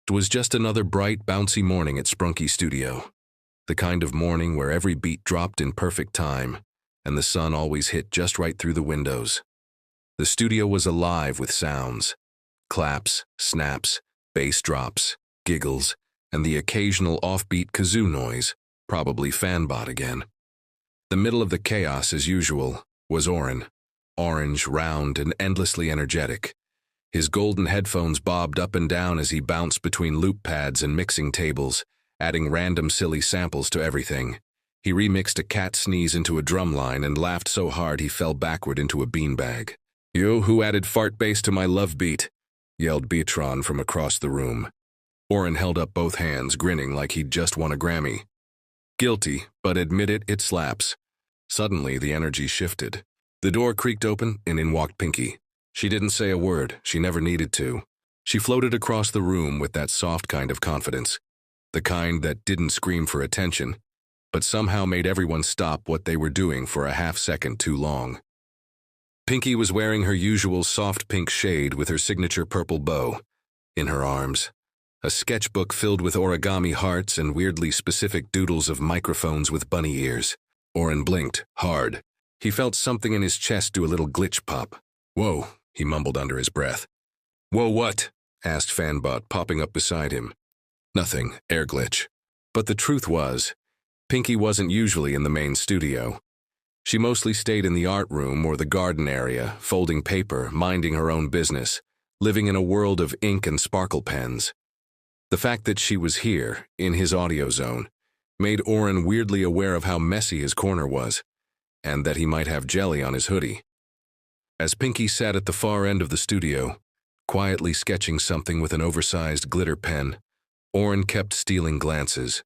It was just another bright, bouncy morning at Sprunki Studio. The kind of morning where every beat dropped in perfect time, and the sun always hit just right through the windows. The studio was alive with sounds. Claps, snaps, bass drops, giggles, and the occasional offbeat kazoo noise, probably fanbot again. The middle of the chaos, as usual, was Oren, orange, round, and endlessly energetic. His golden headphones bobbed up and down as he bounced between loop pads and mixing tables, adding random silly samples to everything. He remixed a cat sneeze into a drum line and laughed so hard he fell backward into a beanbag. "You, who added fart bass to my love beat?" yelled Beatron from across the room. Oren held up both hands, grinning like he'd just won a Grammy. Guilty, but admit it, it slaps. Suddenly, the energy shifted. The door creaked open, and in walked Pinky. She didn't say a word. She never needed to. She floated across the room with that soft kind of confidence. The kind that didn't scream for attention, but somehow made everyone stop what they were doing for a half-second too long. Pinky was wearing her usual soft pink shade with her signature purple bow. In her arms, a sketchbook filled with origami hearts and weirdly specific doodles of microphones with bunny ears. Oren blinked, hard. He felt something in his chest do a little glitch pop. "Whoa," he mumbled under his breath. "Whoa, what?" asked Fanbot, popping up beside him. "Nothing, air glitch." But the truth was, Pinky wasn't usually in the main studio. She mostly stayed in the art room or the garden area, folding paper, minding her own business, living in a world of ink and sparkle pens. The fact that she was here, in his audio zone, made Oren weirdly aware of how messy his corner was, and that he might have jelly on his hoodie. As Pinky sat at the far end of the studio, quietly sketching something with an oversized glitter pen, Oren kept stealing glances,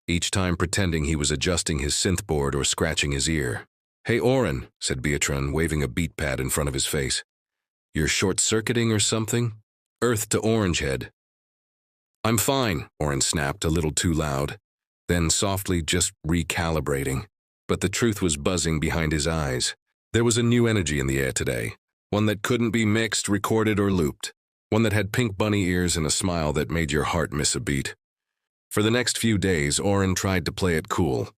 each time pretending he was adjusting his synth board or scratching his ear. "Hey, Oren," said Beatron, waving a beat pad in front of his face. "You're short-circuiting or something? Earth to orange head." "I'm fine," Oren snapped, a little too loud, then softly just recalibrating. But the truth was buzzing behind his eyes. There was a new energy in the air today, one that couldn't be mixed, recorded, or looped, one that had pink bunny ears and a smile that made your heart miss a beat. For the next few days, Oren tried to play it cool.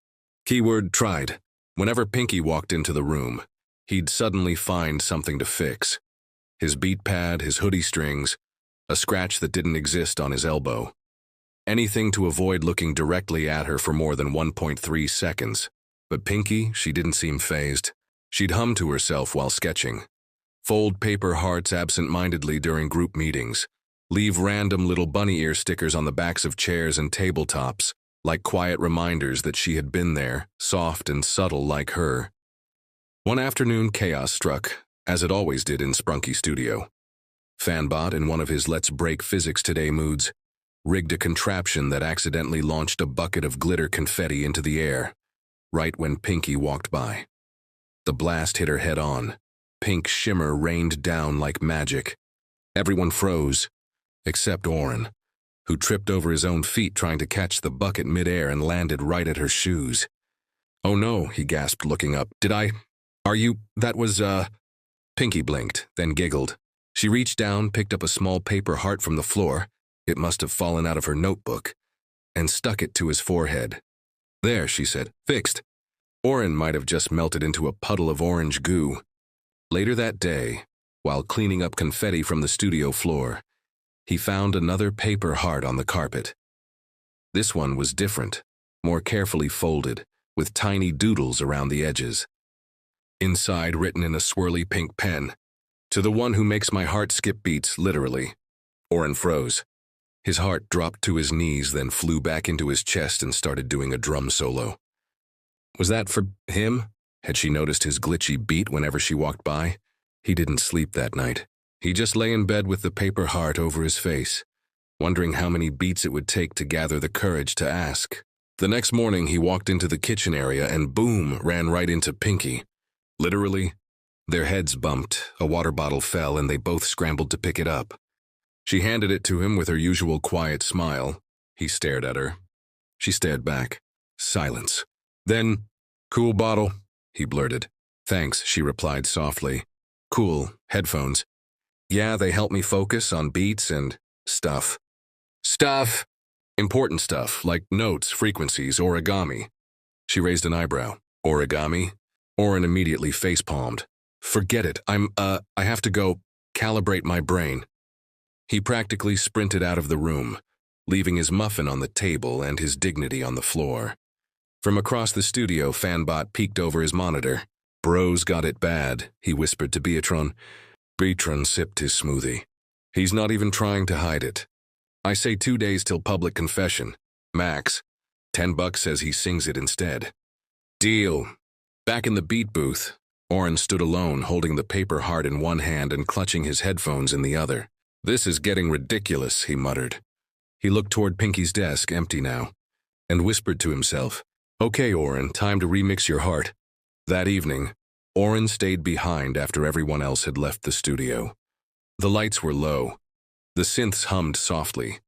Keyword tried. Whenever Pinky walked into the room, he'd suddenly find something to fix. His beat pad, his hoodie strings, a scratch that didn't exist on his elbow. Anything to avoid looking directly at her for more than 1.3 seconds. But Pinky, she didn't seem fazed. She'd hum to herself while sketching, fold paper hearts absent-mindedly during group meetings, leave random little bunny ear stickers on the backs of chairs and tabletops, like quiet reminders that she had been there, soft and subtle like her. One afternoon, chaos struck, as it always did in Sprunki Studio. Fanbot, in one of his let's break physics today moods, rigged a contraption that accidentally launched a bucket of glitter confetti into the air, right when Pinky walked by. The blast hit her head on. Pink shimmer rained down like magic. Everyone froze, except Oren, who tripped over his own feet trying to catch the bucket midair and landed right at her shoes. "Oh no," he gasped, looking up. Are you, that was, Pinky blinked, then giggled. She reached down, picked up a small paper heart from the floor, it must have fallen out of her notebook, and stuck it to his forehead. "There," she said, "fixed." Oren might have just melted into a puddle of orange goo. Later that day, while cleaning up confetti from the studio floor, he found another paper heart on the carpet. This one was different, more carefully folded, with tiny doodles around the edges. Inside, written in a swirly pink pen, "To the one who makes my heart skip beats, literally." Oren froze. His heart dropped to his knees, then flew back into his chest and started doing a drum solo. Was that for him? Had she noticed his glitchy beat whenever she walked by? He didn't sleep that night. He just lay in bed with the paper heart over his face, wondering how many beats it would take to gather the courage to ask. The next morning, he walked into the kitchen area and boom, ran right into Pinky. Literally, their heads bumped, a water bottle fell, and they both scrambled to pick it up. She handed it to him with her usual quiet smile. He stared at her. She stared back. Silence. Then, "Cool bottle," he blurted. "Thanks," she replied softly. "Cool, headphones. Yeah, they help me focus on beats and stuff." Stuff. Important stuff, like notes, frequencies, origami. She raised an eyebrow. Origami? Oren immediately facepalmed. Forget it. I have to go calibrate my brain. He practically sprinted out of the room, leaving his muffin on the table and his dignity on the floor. From across the studio, Fanbot peeked over his monitor. Bro's got it bad, he whispered to Beatron. Beatron sipped his smoothie. He's not even trying to hide it. I say 2 days till public confession. Max. $10 says he sings it instead. Deal. Back in the beat booth, Oren stood alone, holding the paper heart in one hand and clutching his headphones in the other. This is getting ridiculous, he muttered. He looked toward Pinky's desk, empty now, and whispered to himself, Okay, Oren, time to remix your heart. That evening, Oren stayed behind after everyone else had left the studio. The lights were low. The synths hummed softly,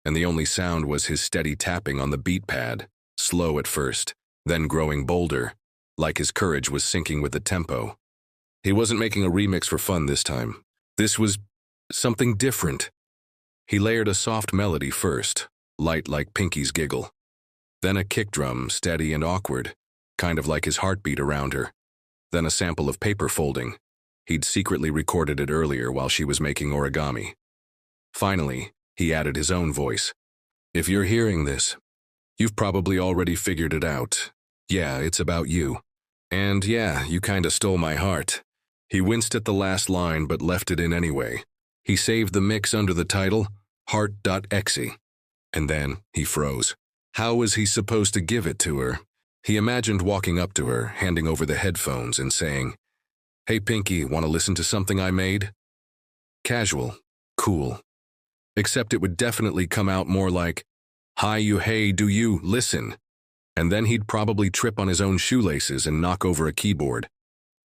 and the only sound was his steady tapping on the beat pad, slow at first, then growing bolder, like his courage was sinking with the tempo. He wasn't making a remix for fun this time. This was something different. He layered a soft melody first, light like Pinky's giggle. Then a kick drum, steady and awkward, kind of like his heartbeat around her. Then a sample of paper folding. He'd secretly recorded it earlier while she was making origami. Finally, he added his own voice. If you're hearing this, you've probably already figured it out. Yeah, it's about you. And yeah, you kinda stole my heart. He winced at the last line but left it in anyway. He saved the mix under the title, Heart.exe. And then he froze. How was he supposed to give it to her? He imagined walking up to her, handing over the headphones and saying, Hey Pinky, want to listen to something I made? Casual, cool. Except it would definitely come out more like, Hi you hey do you, listen. And then he'd probably trip on his own shoelaces and knock over a keyboard.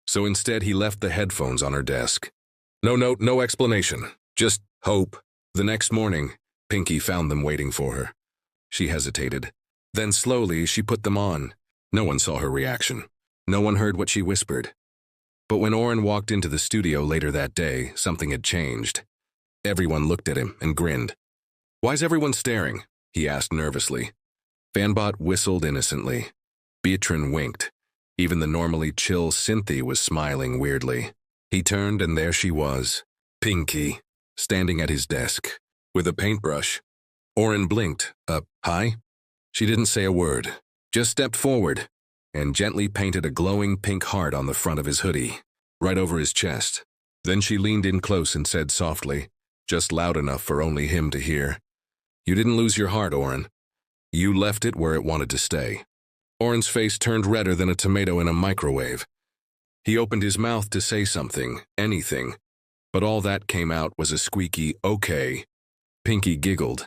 So instead he left the headphones on her desk. No note, no explanation, just hope. The next morning, Pinky found them waiting for her. She hesitated. Then slowly she put them on. No one saw her reaction. No one heard what she whispered. But when Oren walked into the studio later that day, something had changed. Everyone looked at him and grinned. Why's everyone staring? He asked nervously. Fanbot whistled innocently. Beatron winked. Even the normally chill Cynthia was smiling weirdly. He turned and there she was, Pinky, standing at his desk, with a paintbrush. Oren blinked. Hi? She didn't say a word, just stepped forward and gently painted a glowing pink heart on the front of his hoodie, right over his chest. Then she leaned in close and said softly, just loud enough for only him to hear, You didn't lose your heart, Oren. You left it where it wanted to stay. Oren's face turned redder than a tomato in a microwave. He opened his mouth to say something, anything, but all that came out was a squeaky, okay. Pinky giggled,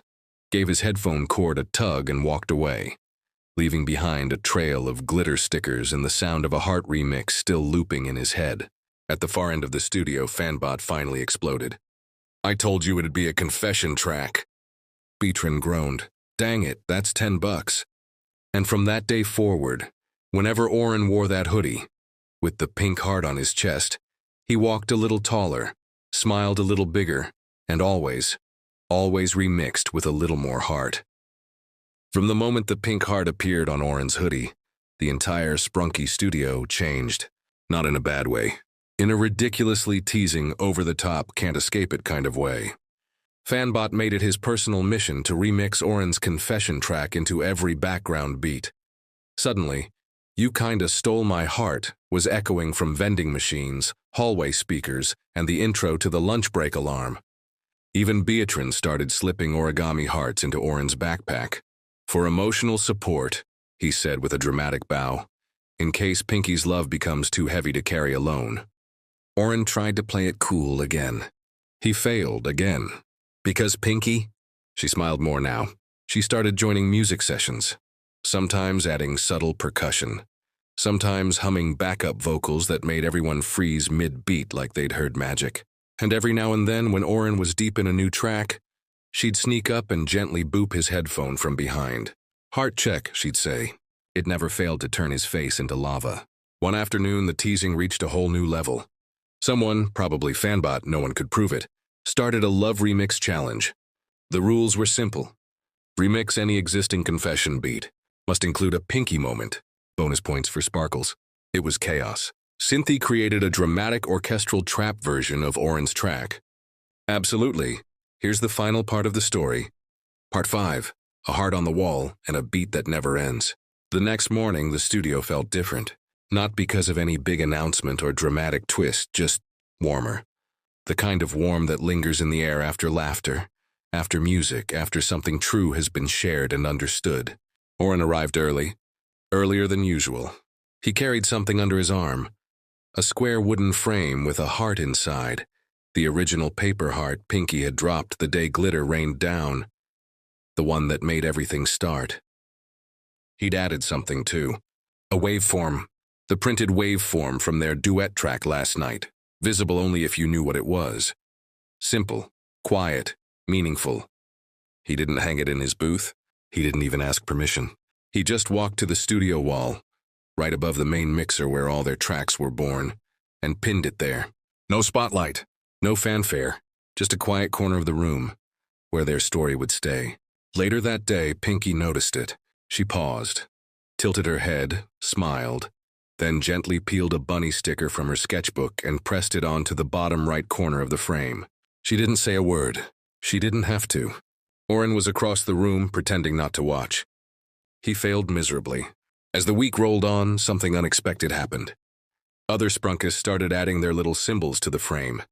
gave his headphone cord a tug and walked away, leaving behind a trail of glitter stickers and the sound of a heart remix still looping in his head. At the far end of the studio, Fanbot finally exploded. I told you it'd be a confession track. Beatron groaned. Dang it, that's $10. And from that day forward, whenever Oren wore that hoodie, with the pink heart on his chest, he walked a little taller, smiled a little bigger, and always remixed with a little more heart. From the moment the pink heart appeared on Oren's hoodie, the entire Sprunki studio changed. Not in a bad way. In a ridiculously teasing, over-the-top, can't-escape-it kind of way. Fanbot made it his personal mission to remix Oren's confession track into every background beat. Suddenly, You Kinda Stole My Heart was echoing from vending machines, hallway speakers, and the intro to the lunch break alarm. Even Beatron started slipping origami hearts into Oren's backpack. For emotional support, he said with a dramatic bow, in case Pinky's love becomes too heavy to carry alone. Oren tried to play it cool again. He failed again. Because Pinky? She smiled more now. She started joining music sessions, sometimes adding subtle percussion, sometimes humming backup vocals that made everyone freeze mid-beat like they'd heard magic. And every now and then, when Oren was deep in a new track, she'd sneak up and gently boop his headphone from behind. Heart check, she'd say. It never failed to turn his face into lava. One afternoon, the teasing reached a whole new level. Someone, probably Fanbot, no one could prove it, started a love remix challenge. The rules were simple. Remix any existing confession beat. Must include a pinky moment. Bonus points for sparkles. It was chaos. Cynthia created a dramatic orchestral trap version of Oren's track. Absolutely. Here's the final part of the story. Part 5. A heart on the wall and a beat that never ends. The next morning, the studio felt different. Not because of any big announcement or dramatic twist, just warmer. The kind of warm that lingers in the air after laughter, after music, after something true has been shared and understood. Oren arrived early, earlier than usual. He carried something under his arm, a square wooden frame with a heart inside, the original paper heart Pinky had dropped the day glitter rained down, the one that made everything start. He'd added something too, a waveform, the printed waveform from their duet track last night, visible only if you knew what it was. Simple, quiet, meaningful. He didn't hang it in his booth. He didn't even ask permission. He just walked to the studio wall, right above the main mixer where all their tracks were born, and pinned it there. No spotlight, no fanfare, just a quiet corner of the room, where their story would stay. Later that day, Pinky noticed it. She paused, tilted her head, smiled, then gently peeled a bunny sticker from her sketchbook and pressed it onto the bottom right corner of the frame. She didn't say a word. She didn't have to. Oren was across the room, pretending not to watch. He failed miserably. As the week rolled on, something unexpected happened. Other Sprunkists started adding their little symbols to the frame.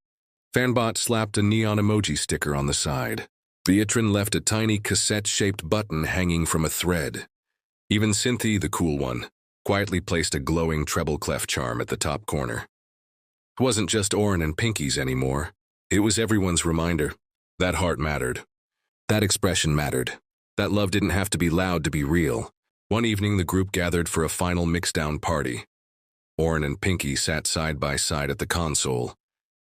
Fanbot slapped a neon emoji sticker on the side. Beatrin left a tiny cassette-shaped button hanging from a thread. Even Cynthia, the cool one, quietly placed a glowing treble clef charm at the top corner. It wasn't just Oren and Pinky's anymore. It was everyone's reminder. That heart mattered. That expression mattered. That love didn't have to be loud to be real. One evening, the group gathered for a final mix-down party. Oren and Pinky sat side by side at the console,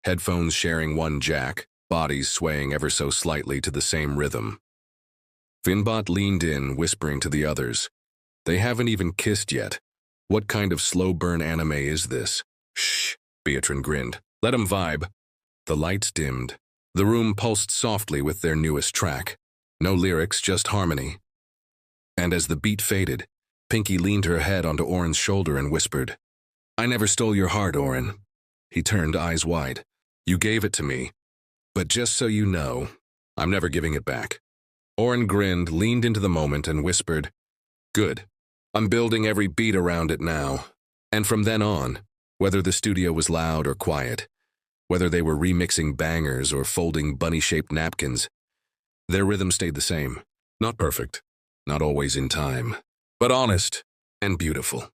headphones sharing one jack, bodies swaying ever so slightly to the same rhythm. Finbot leaned in, whispering to the others, "They haven't even kissed yet. What kind of slow-burn anime is this?" "Shh," Beatrin grinned. "Let 'em vibe." The lights dimmed. The room pulsed softly with their newest track. No lyrics, just harmony. And as the beat faded, Pinky leaned her head onto Oren's shoulder and whispered, "I never stole your heart, Oren." He turned, eyes wide. "You gave it to me. But just so you know, I'm never giving it back." Oren grinned, leaned into the moment, and whispered, "Good. I'm building every beat around it now." And from then on, whether the studio was loud or quiet, whether they were remixing bangers or folding bunny-shaped napkins, their rhythm stayed the same. Not perfect, not always in time, but honest and beautiful.